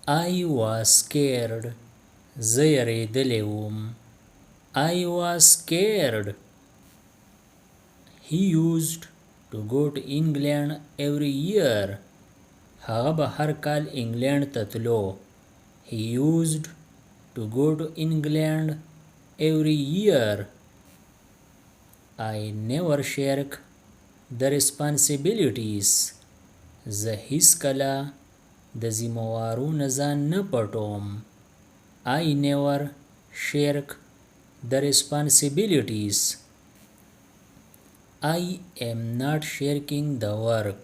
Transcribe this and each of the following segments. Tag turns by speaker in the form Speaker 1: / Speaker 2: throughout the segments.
Speaker 1: I was scared. زه یریدلی وم. I was scared. He used to go to England every year. هغه به هر کال انګلینډ ته تلو. He used to go to England every year. I never shirk the responsibilities. زه هیڅکله د ذمهوارو نه ځان نه پټوم. I never shirk the responsibilities. I am not shirking the work.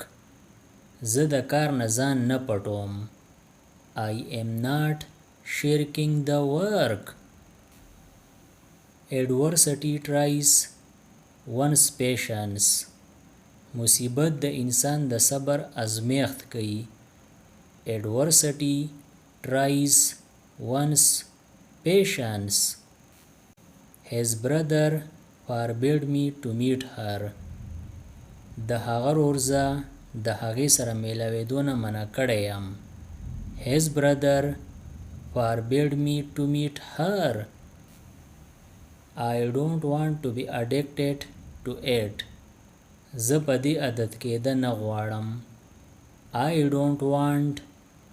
Speaker 1: زه د کار نه ځان نه پټوم. I am not shirking the work. Adversity tries one's patience. مصیبت د انسان د صبر ازمیخت کوي. Adversity tries one's patience. His brother forbade me to meet her. د هغه ورځه د هغې سره میلاوېدو نه منع کړی یم. His brother forbade me to meet her. I don't want to be addicted to it. زه په دې عادت کېده نه غواړم. I don't want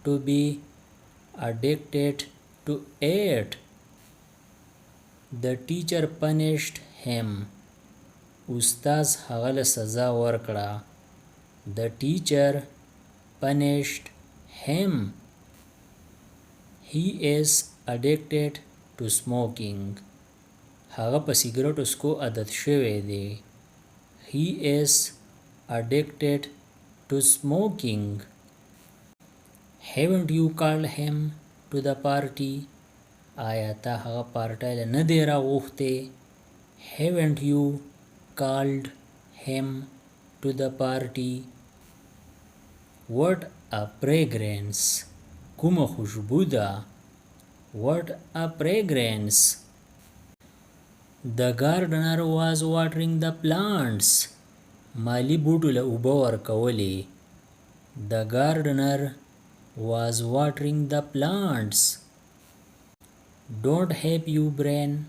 Speaker 1: to be addicted to it. The teacher punished him. استاذ هغه له سزا ورکړه. The teacher punished him. He is addicted to smoking. هغه په سیګریټو سکو عادت شوی دی. He is addicted to smoking. Haven't you called him to the party? آیا تا هغه پارټۍ له نه دی راغوښتی؟ Haven't you called him to the party? What a fragrance. کومه خوشبو ده. What a fragrance. The gardener was watering the plants. مالی بوټو له اوبه ورکولې. The gardener was watering the plants. Don't have you brain.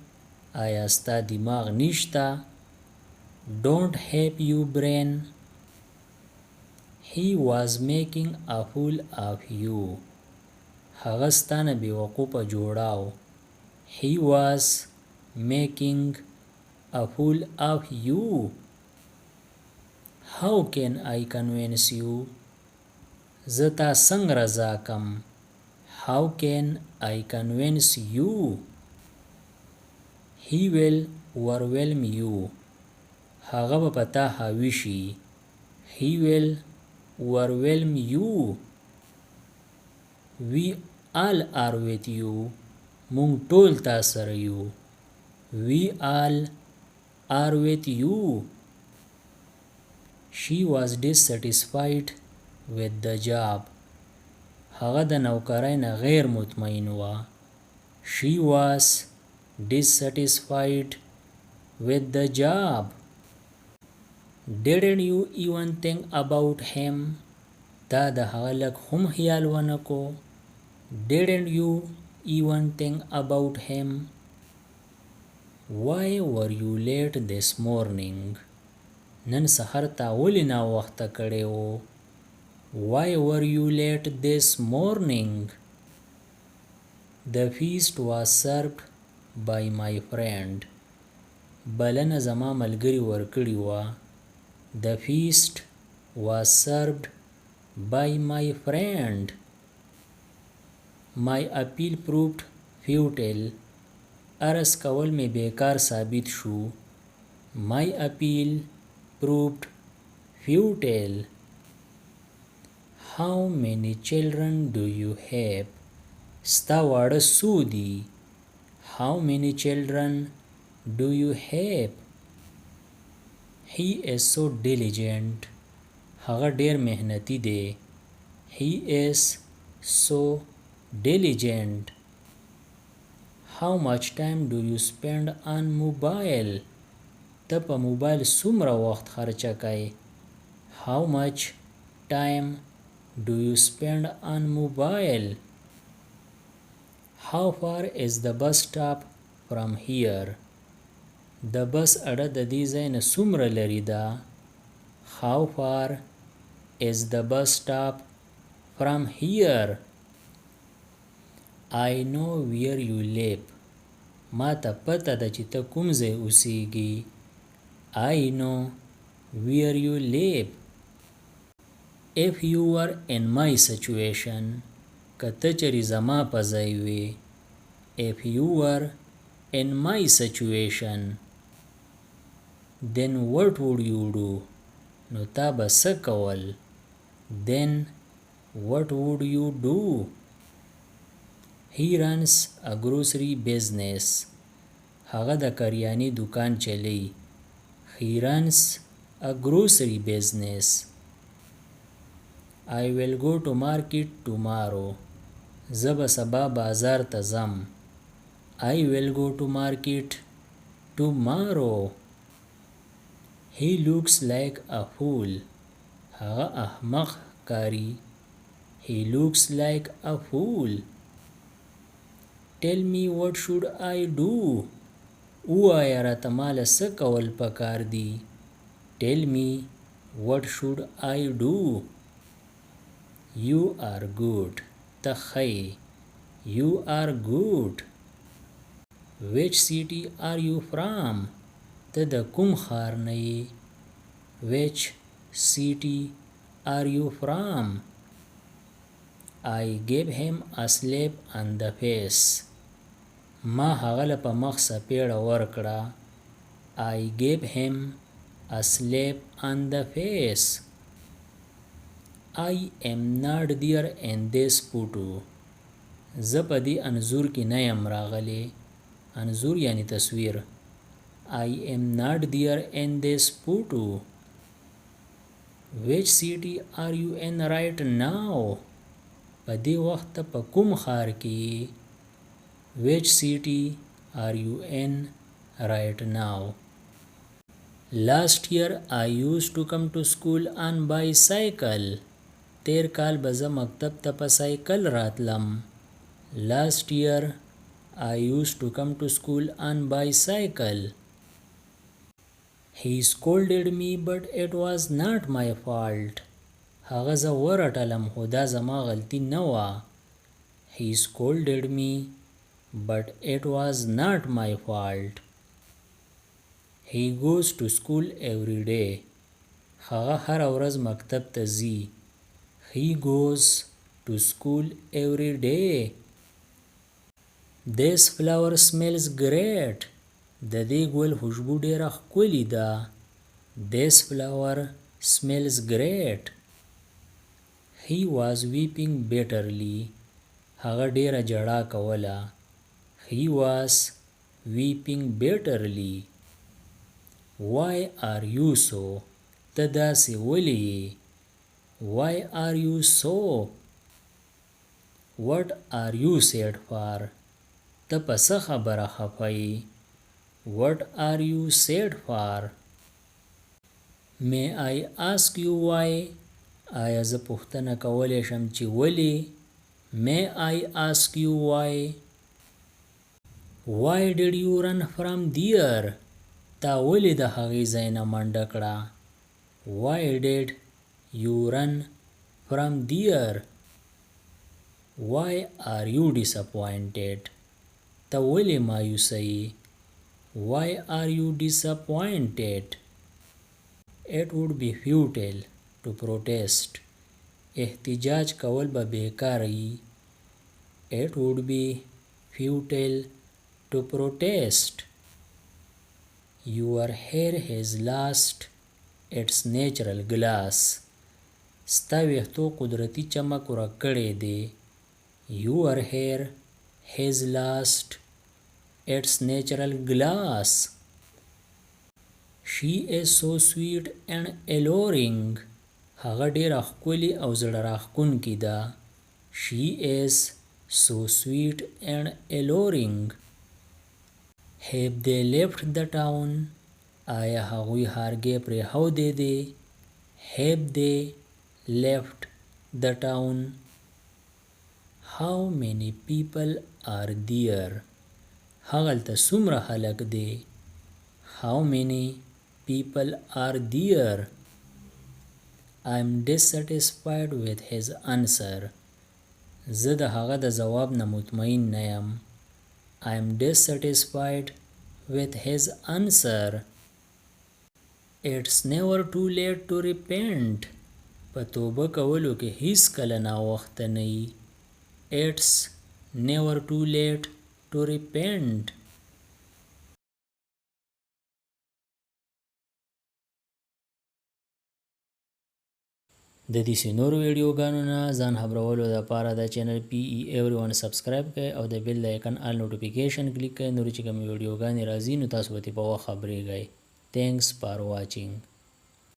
Speaker 1: آیا ستا دماغ نشته؟ Don't have you brain. He was making a fool of you. هغه ستا نه بېوقوفه جوړاو. He was making a fool of you. How can I convince you? زه تا څنګه رضا کم. How can I convince you? He will overwhelm you. هغه به په تا حاوي شي. He will overwhelm you. We all are with you. مونږ ټول تا سره یو. We all are with you. She was dissatisfied with the job. هغه د نوکرۍ نه غیر مطمئن وه. She was dissatisfied with the job. Didn't you even think about him? تا د هغه لږ هم خیال ونه کو. Didn't you even think about him? Why were you late this morning? نن سحر تا ولې ناوخته کړی و؟ Why were you late this morning? The feast was served by my friend. بلنه زما ملګري ورکړې وه. The feast was served by my friend. My appeal proved futile. عرض کول می بیکار ثابت شو. My appeal proved futile. How many children do you have? ستا واړه څو دي؟ How many children do you have? He is so diligent. هغه ډیر محنتی دی. He is so diligent. How much time do you spend on mobile? ته په موبایل څومره وخت خرچه کوې؟ How much time do you spend on mobile? How far is the bus stop from here? د بس اډه د دې ځای نه څومره لرې ده؟ How far is the bus stop from here? I know where you live. ما ته پته ده چې ته کوم ځای اوسېږي. I know where you live. If you were in my situation, که ته چېرې زما په ځای وې. If you were in my situation, then what would you do? نو تا به څه کول؟ Then what would you do? He runs a grocery business. هغه د کریانې دکان چلی. He runs a grocery business. I will go to market tomorrow. زه به سبا بازار ته ځم. I will go to market tomorrow. He looks like a fool. هغه احمق کاری. He looks like a fool. Tell me what should I do? ووایه راته ماله څه کول پکار دي. Tell me what should I do? You are good. ته ښه یې. You are good. Which city are you from? ته د کوم ښار نه یې. Which city are you from? I gave him a slap on the face. ما هغه له په مخ څپېړه ورکړه. I gave him a slap on the face. I am not there in this photo. زه په دې انځور کې نه یم راغلی. انځور یعنی تصویر. I am not there in this photo. Which city are you in right now? په دې وخت په کوم ښار کې؟ Which city are you in right now? Last year I used to come to school on bicycle. تیر کال به زه مکتب ته په سایکل راتلم. Last year I used to come to school on bicycle. He scolded me but it was not my fault. هغه زه ورټلم خو دا زما غلطي نه وه. He scolded me but it was not my fault. He goes to school every day. هغه هره ورځ مکتب ته ځي. He goes to school every day. This flower smells great. د دې ګل خوشبو ډېره ښکلې ده. This flower smells great. He was weeping bitterly. هغه ډېره ژړا کوله. He was weeping bitterly. Why are you so? ته داسې ولې یې؟ Why are you so? What are you sad for? ته په څه خبره خفه یې؟ What are you sad for? May I ask you why? آیا زه پوښتنه کولی شم چې ولې؟ May I ask you why? Why did you run from there? تا ولې د هغې ځای نه منډه کړه؟ Why did you run from there? Why are you disappointed? ته ولې مایوسه یې؟ Why are you disappointed? It would be futile to protest. احتجاج کول به بیکاره یي. It would be futile to protest. Your hair has lost its natural glass. ستا ویښتو قدرتي چمک ورک کړی دی. Your hair has lost its natural glass. She is so sweet and alluring. هغه ډېره ښکلې او زړه راښکونکې ده. She is so sweet and alluring. Have they left the town? آیا هغوی ښارګی پرېښودی دی؟ Have they left the town? How many people are there? هغلته څومره خلک دی؟ How many people are there? I'm dissatisfied with his answer. زه د هغه د ځواب نه مطمئن نه یم. I'm dissatisfied with his answer. It's never too late to repent. په توبه کولو کې هیڅ کله ناوخته نه وي. It's never too late to repent. د دې نورو ویډیوګانو نه ځان خبرولو لپاره د چینل PE Everyone سبسکرایب کړئ او د بیل د آیکن آل نوټیفیکیشن کلیک کړئ. نور چې کوم ویډیوګانې راځي نو تاسو به په وخت خبرېږئ. Thanks for watching.